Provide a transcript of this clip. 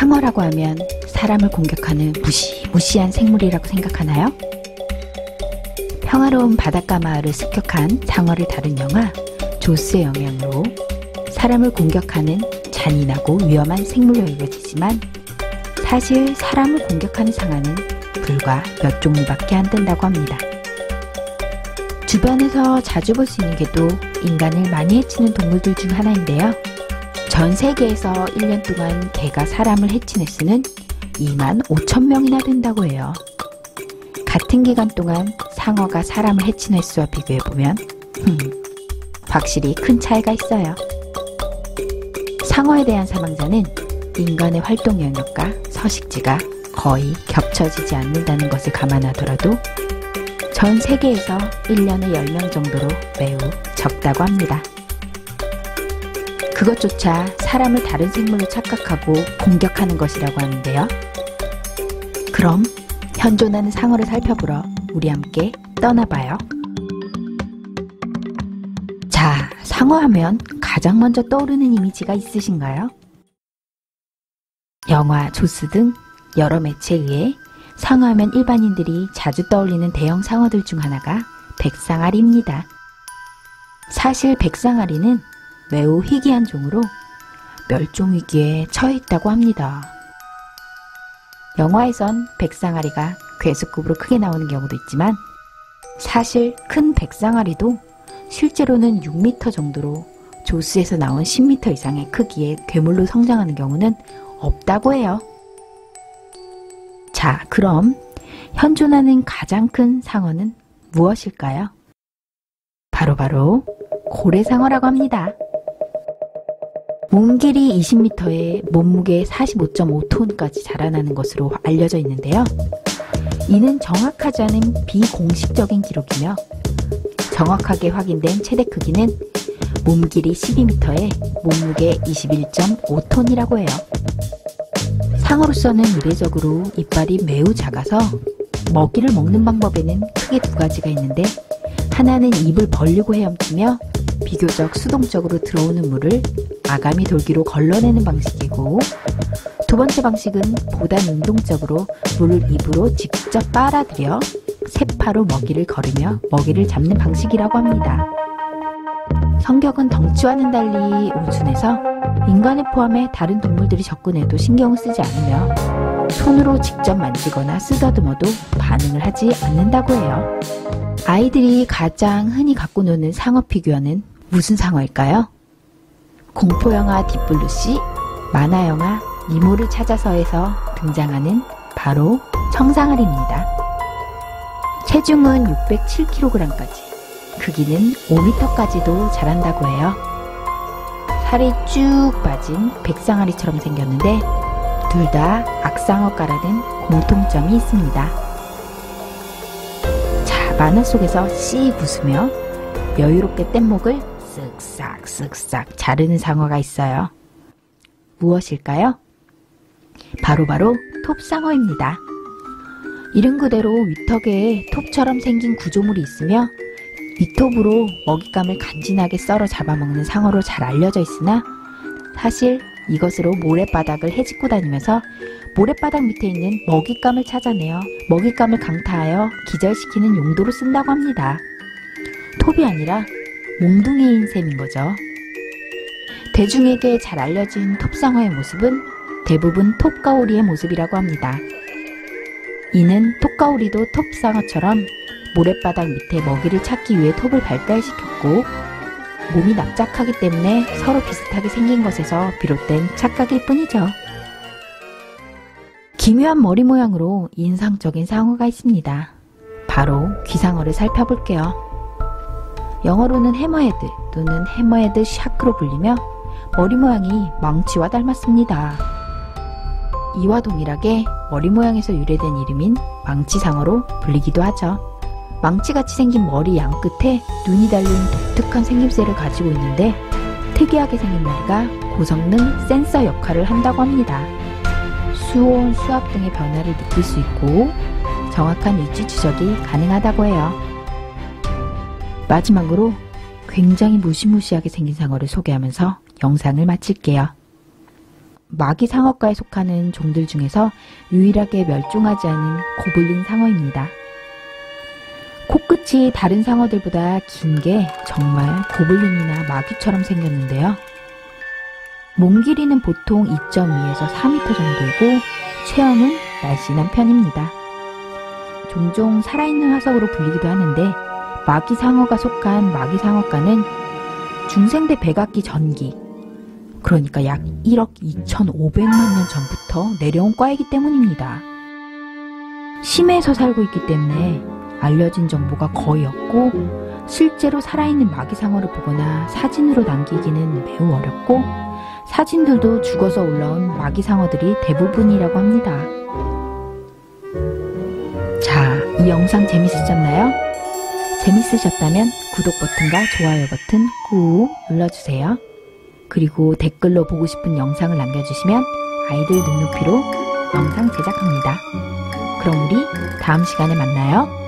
상어라고 하면 사람을 공격하는 무시무시한 생물이라고 생각하나요? 평화로운 바닷가 마을을 습격한 상어를 다룬 영화 조스의 영향으로 사람을 공격하는 잔인하고 위험한 생물로 여겨지지만 사실 사람을 공격하는 상어는 불과 몇 종류밖에 안 된다고 합니다. 주변에서 자주 볼 수 있는 개도 인간을 많이 해치는 동물들 중 하나인데요. 전 세계에서 1년 동안 개가 사람을 해친 횟수는 25,000명이나 된다고 해요. 같은 기간 동안 상어가 사람을 해친 횟수와 비교해보면 확실히 큰 차이가 있어요. 상어에 대한 사망자는 인간의 활동 영역과 서식지가 거의 겹쳐지지 않는다는 것을 감안하더라도 전 세계에서 1년에 10명 정도로 매우 적다고 합니다. 그것조차 사람을 다른 생물로 착각하고 공격하는 것이라고 하는데요. 그럼 현존하는 상어를 살펴보러 우리 함께 떠나봐요. 자, 상어 하면 가장 먼저 떠오르는 이미지가 있으신가요? 영화, 조스 등 여러 매체에 의해 상어하면 일반인들이 자주 떠올리는 대형 상어들 중 하나가 백상아리입니다. 사실 백상아리는 매우 희귀한 종으로 멸종위기에 처해 있다고 합니다. 영화에선 백상아리가 괴수급으로 크게 나오는 경우도 있지만 사실 큰 백상아리도 실제로는 6m 정도로 조스에서 나온 10m 이상의 크기의 괴물로 성장하는 경우는 없다고 해요. 자, 그럼 현존하는 가장 큰 상어는 무엇일까요? 바로 고래상어라고 합니다. 몸 길이 20m에 몸무게 45.5톤까지 자라나는 것으로 알려져 있는데요. 이는 정확하지 않은 비공식적인 기록이며 정확하게 확인된 최대 크기는 몸 길이 12m에 몸무게 21.5톤이라고 해요. 상어로서는 이례적으로 이빨이 매우 작아서 먹이를 먹는 방법에는 크게 두 가지가 있는데 하나는 입을 벌리고 헤엄치며 비교적 수동적으로 들어오는 물을 아가미 돌기로 걸러내는 방식이고 두 번째 방식은 보다 능동적으로 물을 입으로 직접 빨아들여 세파로 먹이를 거르며 먹이를 잡는 방식이라고 합니다. 성격은 덩치와는 달리 온순해서 인간을 포함해 다른 동물들이 접근해도 신경을 쓰지 않으며 손으로 직접 만지거나 쓰다듬어도 반응을 하지 않는다고 해요. 아이들이 가장 흔히 갖고 노는 상어 피규어는 무슨 상어일까요? 공포영화 딥블루시, 만화영화 니모를 찾아서에서 등장하는 바로 청상아리입니다. 체중은 607kg까지, 크기는 5m까지도 자란다고 해요. 살이 쭉 빠진 백상아리처럼 생겼는데 둘 다 악상어과라는 공통점이 있습니다. 자, 만화 속에서 씩 웃으며 여유롭게 뗏목을 쓱싹 자르는 상어가 있어요. 무엇일까요? 바로 톱상어입니다. 이름 그대로 위턱에 톱처럼 생긴 구조물이 있으며 위톱으로 먹잇감을 간지나게 썰어 잡아먹는 상어로 잘 알려져 있으나 사실 이것으로 모래바닥을 헤집고 다니면서 모래바닥 밑에 있는 먹잇감을 찾아내어 먹잇감을 강타하여 기절시키는 용도로 쓴다고 합니다. 톱이 아니라 몽둥이인 셈인 거죠. 대중에게 잘 알려진 톱상어의 모습은 대부분 톱가오리의 모습이라고 합니다. 이는 톱가오리도 톱상어처럼 모랫바닥 밑에 먹이를 찾기 위해 톱을 발달시켰고 몸이 납작하기 때문에 서로 비슷하게 생긴 것에서 비롯된 착각일 뿐이죠. 기묘한 머리 모양으로 인상적인 상어가 있습니다. 바로 귀상어를 살펴볼게요. 영어로는 해머헤드 또는 해머헤드 샤크로 불리며 머리 모양이 망치와 닮았습니다. 이와 동일하게 머리 모양에서 유래된 이름인 망치상어로 불리기도 하죠. 망치같이 생긴 머리 양끝에 눈이 달린 독특한 생김새를 가지고 있는데 특이하게 생긴 머리가 고성능 센서 역할을 한다고 합니다. 수온, 수압 등의 변화를 느낄 수 있고 정확한 위치 추적이 가능하다고 해요. 마지막으로 굉장히 무시무시하게 생긴 상어를 소개하면서 영상을 마칠게요. 마기 상어과에 속하는 종들 중에서 유일하게 멸종하지 않은 고블린 상어입니다. 코끝이 다른 상어들보다 긴 게 정말 고블린이나 마귀처럼 생겼는데요. 몸 길이는 보통 2.2에서 4m 정도이고 체형은 날씬한 편입니다. 종종 살아있는 화석으로 불리기도 하는데 마기 상어가 속한 마기 상어과는 중생대 백악기 전기, 그러니까 약 1억 2,500만 년 전부터 내려온 과이기 때문입니다. 심해에서 살고 있기 때문에 알려진 정보가 거의 없고 실제로 살아있는 마기 상어를 보거나 사진으로 남기기는 매우 어렵고 사진들도 죽어서 올라온 마기 상어들이 대부분이라고 합니다. 자, 이 영상 재밌으셨나요? 재밌으셨다면 구독 버튼과 좋아요 버튼 꾹 눌러주세요. 그리고 댓글로 보고 싶은 영상을 남겨주시면 아이들 눈높이로 영상 제작합니다. 그럼 우리 다음 시간에 만나요.